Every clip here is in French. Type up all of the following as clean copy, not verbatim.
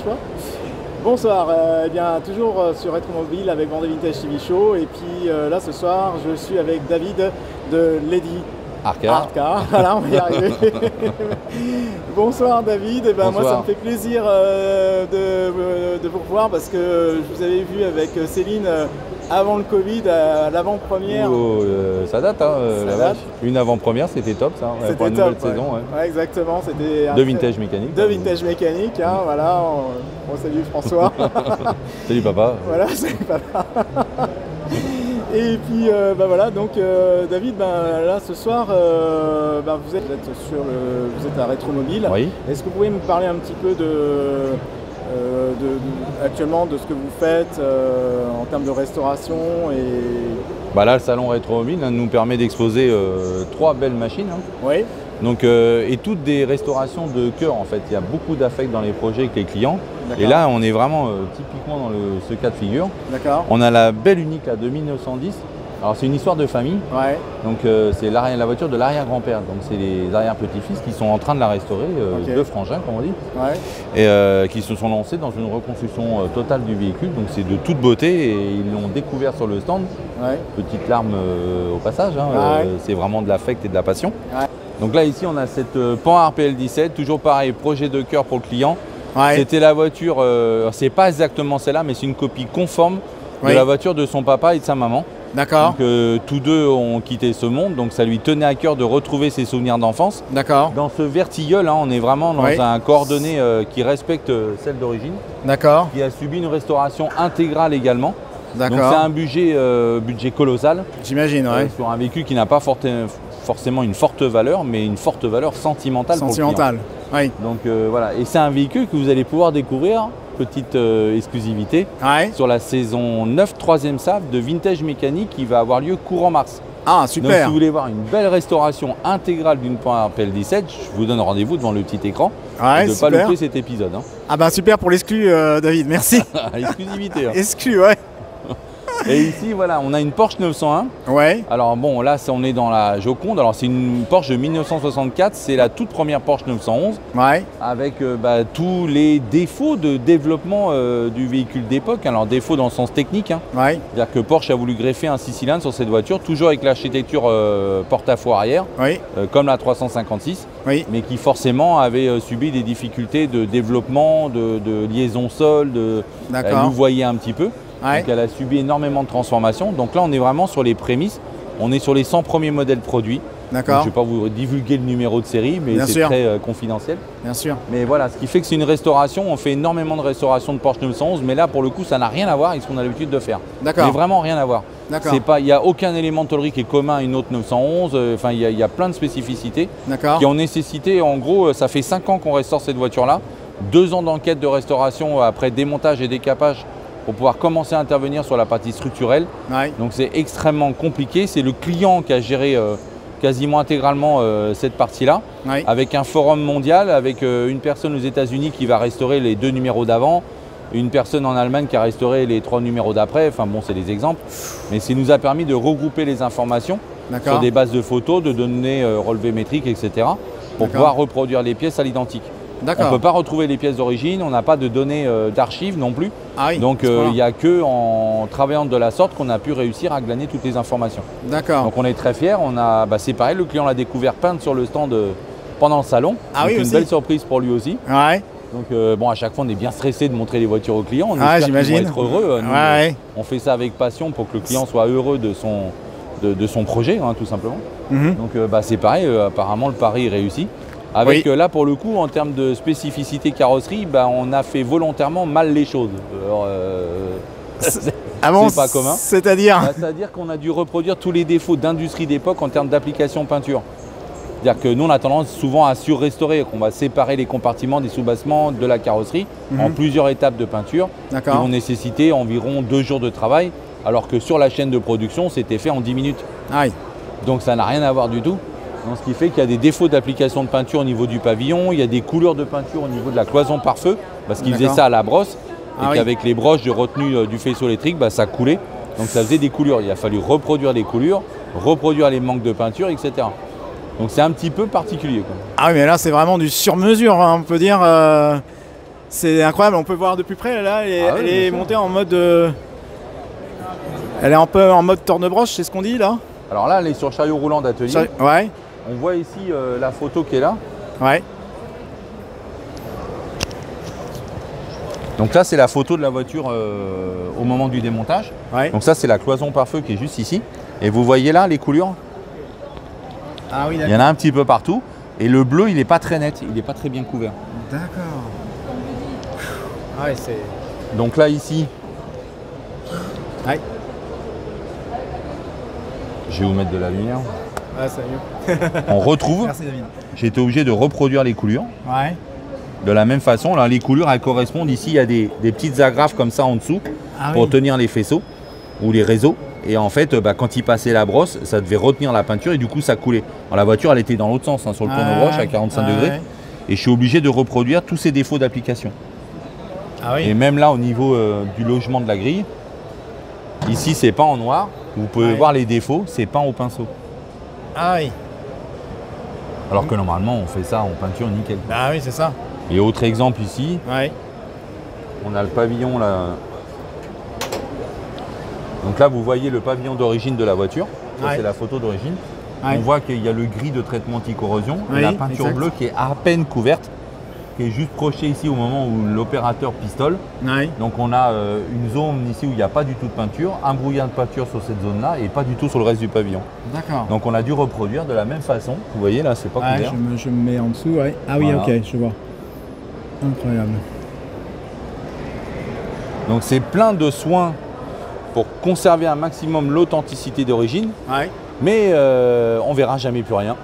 François. Bonsoir, eh bien toujours sur Rétromobile avec Vendée Vintage TV Show et puis là ce soir je suis avec David de Lady Art Car. Voilà, on va y arriver. Bonsoir David, et ben moi ça me fait plaisir de vous revoir parce que je vous avais vu avec Céline avant le Covid, à l'avant-première. Ça date, hein, ça date. Une avant-première, c'était top ça, pour une nouvelle saison. Ouais, exactement, c'était de Vintage Mécanique. De Vintage Mécanique, hein, voilà. On salue François. Salut papa. Voilà, salut papa. Et puis voilà, donc David, là ce soir, vous êtes à Rétromobile. Oui. Est-ce que vous pouvez me parler un petit peu actuellement de ce que vous faites en termes de restauration et... Là, le salon Rétromobile nous permet d'exposer 3 belles machines. Hein. Oui. Donc, et toutes des restaurations de cœur en fait. Il y a beaucoup d'affect dans les projets avec les clients. Et là, on est vraiment typiquement dans ce cas de figure. D'accord. On a la belle unique là, de 1910. Alors c'est une histoire de famille. Ouais. Donc c'est la voiture de l'arrière-grand-père. Donc c'est les arrière-petits-fils qui sont en train de la restaurer, deux frangins comme on dit. Ouais. Et qui se sont lancés dans une reconstruction totale du véhicule. Donc c'est de toute beauté et ils l'ont découvert sur le stand. Ouais. Petite larme au passage. Hein. Ouais. C'est vraiment de l'affect et de la passion. Ouais. Donc là ici on a cette Pan RPL 17, toujours pareil, projet de cœur pour le client. Ouais. C'était la voiture, c'est pas exactement celle-là, mais c'est une copie conforme de la voiture de son papa et de sa maman. D'accord. Donc tous deux ont quitté ce monde, donc ça lui tenait à cœur de retrouver ses souvenirs d'enfance. D'accord. Dans ce vertilleul, hein, on est vraiment dans un coordonné qui respecte celle d'origine. D'accord. Qui a subi une restauration intégrale également. D'accord. Donc c'est un budget colossal. J'imagine, ouais. Sur un véhicule qui n'a pas forcément une forte valeur, mais une forte valeur sentimentale. Sentimentale, oui. Donc voilà, et c'est un véhicule que vous allez pouvoir découvrir. Petite exclusivité, sur la saison 9, 3e SAV de Vintage Mécanique qui va avoir lieu courant mars. Ah, super. Donc si vous voulez voir une belle restauration intégrale d'une Pan RPL 17, je vous donne rendez-vous devant le petit écran. De ne pas louper cet épisode. Hein. Ah bah super pour l'exclu David, merci. Exclusivité. Hein. Exclu, ouais. Et ici, voilà, on a une Porsche 901. Ouais. Alors bon, là, on est dans la Joconde. Alors c'est une Porsche de 1964. C'est la toute première Porsche 911. Ouais. Avec tous les défauts de développement du véhicule d'époque. Alors défauts dans le sens technique. Hein. Ouais. C'est-à-dire que Porsche a voulu greffer un 6 cylindres sur cette voiture, toujours avec l'architecture porte-à-faux arrière, comme la 356. Oui. Mais qui forcément avait subi des difficultés de développement, de liaison sol, vous voyez un petit peu. Ouais. Donc elle a subi énormément de transformations. Donc là, on est vraiment sur les prémices. On est sur les 100 premiers modèles produits. D'accord. Je ne vais pas vous divulguer le numéro de série, mais c'est très confidentiel. Bien sûr. Mais voilà, ce qui fait que c'est une restauration. On fait énormément de restaurations de Porsche 911, mais là, pour le coup, ça n'a rien à voir avec ce qu'on a l'habitude de faire. D'accord. Mais vraiment rien à voir. D'accord. Il n'y a aucun élément de tôlerie qui est commun à une autre 911. Enfin, il y a plein de spécificités qui ont nécessité, en gros, ça fait 5 ans qu'on restaure cette voiture-là. 2 ans d'enquête de restauration après démontage et décapage pour pouvoir commencer à intervenir sur la partie structurelle. Ouais. Donc c'est extrêmement compliqué. C'est le client qui a géré quasiment intégralement cette partie-là, avec un forum mondial, avec une personne aux États-Unis qui va restaurer les 2 numéros d'avant, une personne en Allemagne qui a restauré les 3 numéros d'après. Enfin bon, c'est des exemples. Mais ça nous a permis de regrouper les informations sur des bases de photos, de données relevés métriques, etc. pour pouvoir reproduire les pièces à l'identique. On ne peut pas retrouver les pièces d'origine, on n'a pas de données d'archives non plus. Ah oui, donc il n'y a qu'en travaillant de la sorte qu'on a pu réussir à glaner toutes les informations. D'accord. Donc on est très fiers. C'est pareil, le client l'a découvert peinte sur le stand pendant le salon. Ah donc une belle surprise pour lui aussi. Ouais. Donc à chaque fois on est bien stressé de montrer les voitures aux clients. On espère qu'ils vont être heureux. Nous, on fait ça avec passion pour que le client soit heureux de son projet, hein, tout simplement. Donc c'est pareil, apparemment le pari réussit. Avec là pour le coup en termes de spécificité carrosserie, on a fait volontairement mal les choses. C'est pas commun. C'est-à-dire C'est-à-dire qu'on a dû reproduire tous les défauts d'industrie d'époque en termes d'application peinture. C'est-à-dire que nous on a tendance souvent à sur-restaurer, qu'on va séparer les compartiments des sous-bassements de la carrosserie en plusieurs étapes de peinture qui vont nécessiter environ 2 jours de travail, alors que sur la chaîne de production c'était fait en 10 minutes. Donc ça n'a rien à voir du tout. Donc, ce qui fait qu'il y a des défauts d'application de peinture au niveau du pavillon, il y a des couleurs de peinture au niveau de la cloison pare-feu, parce qu'ils faisaient ça à la brosse, et qu'avec les broches de retenue du faisceau électrique, ça coulait. Donc ça faisait des coulures. Il a fallu reproduire les coulures, reproduire les manques de peinture, etc. Donc c'est un petit peu particulier, quoi. Ah oui, mais là c'est vraiment du sur-mesure, hein, on peut dire. C'est incroyable, on peut voir de plus près, là, elle est montée en mode... elle est un peu en mode tournebroche, c'est ce qu'on dit là? Alors là, elle est sur chariot roulant d'atelier. Ouais. On voit ici la photo qui est là. Ouais. Donc là, c'est la photo de la voiture au moment du démontage. Ouais. Donc ça, c'est la cloison pare-feu qui est juste ici. Et vous voyez là les coulures? Ah oui, il y en a un petit peu partout. Et le bleu, il n'est pas très net, il n'est pas très bien couvert. D'accord. Ah ouais, c'est... Donc là, ici, ouais. Je vais vous mettre de la lumière. Ah, c'est mieux. On retrouve. Merci David. J'ai été obligé de reproduire les coulures. Ouais. De la même façon, là, les coulures, elles correspondent. Ici, il y a des petites agrafes comme ça en dessous pour tenir les faisceaux ou les réseaux. Et en fait, quand il passait la brosse, ça devait retenir la peinture et du coup, ça coulait. Alors, la voiture, elle était dans l'autre sens, sur le tournebroche à 45 degrés. Et je suis obligé de reproduire tous ces défauts d'application. Ah oui. Et même là, au niveau du logement de la grille, ici, c'est peint en noir. Vous pouvez voir les défauts, c'est peint au pinceau. Ah oui. Alors que normalement, on fait ça en peinture nickel. Ah oui, c'est ça. Et autre exemple ici, ouais. On a le pavillon là. Donc là, vous voyez le pavillon d'origine de la voiture. Ça, c'est la photo d'origine. On voit qu'il y a le gris de traitement anti-corrosion et la peinture bleue qui est à peine couverte, qui est juste projetée ici au moment où l'opérateur pistole. Donc on a une zone ici où il n'y a pas du tout de peinture, un brouillard de peinture sur cette zone-là et pas du tout sur le reste du pavillon. D'accord. Donc on a dû reproduire de la même façon. Vous voyez là, c'est pas couvert. Je me mets en dessous, Ah oui, voilà. Ok, je vois. Incroyable. Donc c'est plein de soins pour conserver un maximum l'authenticité d'origine. Mais on verra jamais plus rien.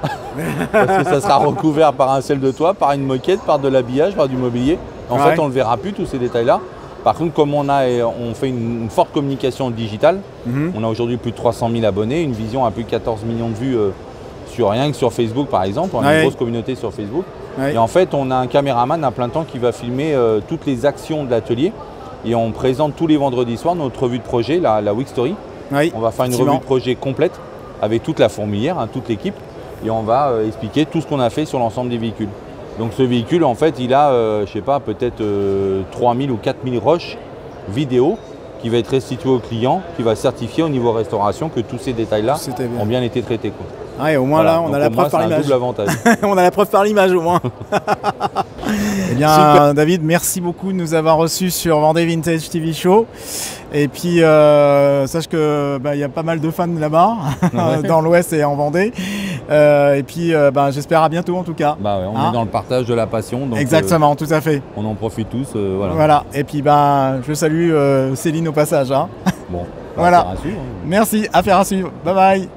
Parce que ça sera recouvert par un sel de toit, par une moquette, par de l'habillage, par du mobilier. En fait, on ne le verra plus, tous ces détails-là. Par contre, comme on fait une forte communication digitale, on a aujourd'hui plus de 300 000 abonnés, une vision à plus de 14 millions de vues sur rien que sur Facebook par exemple. On a une grosse communauté sur Facebook. Et en fait, on a un caméraman à plein temps qui va filmer toutes les actions de l'atelier. Et on présente tous les vendredis soirs notre revue de projet, la Week Story. On va faire une revue de projet complète avec toute la fourmilière, toute l'équipe. Et on va expliquer tout ce qu'on a fait sur l'ensemble des véhicules. Donc ce véhicule, en fait, il a, je sais pas, peut-être 3000 ou 4000 rushs vidéo qui va être restitué au client, qui va certifier au niveau restauration que tous ces détails-là ont bien été traités. Ah, et au moins là, on a la preuve par l'image. Double avantage. On a la preuve par l'image au moins. Eh bien, super. David, merci beaucoup de nous avoir reçus sur Vendée Vintage TV Show. Et puis, sache que y a pas mal de fans là-bas, dans l'Ouest et en Vendée. Et puis, j'espère à bientôt en tout cas. On est dans le partage de la passion. Donc, exactement, tout à fait. On en profite tous. Voilà. Et puis, je salue Céline au passage. Bon, voilà. Affaire à suivre. Merci, affaire à suivre. Bye bye.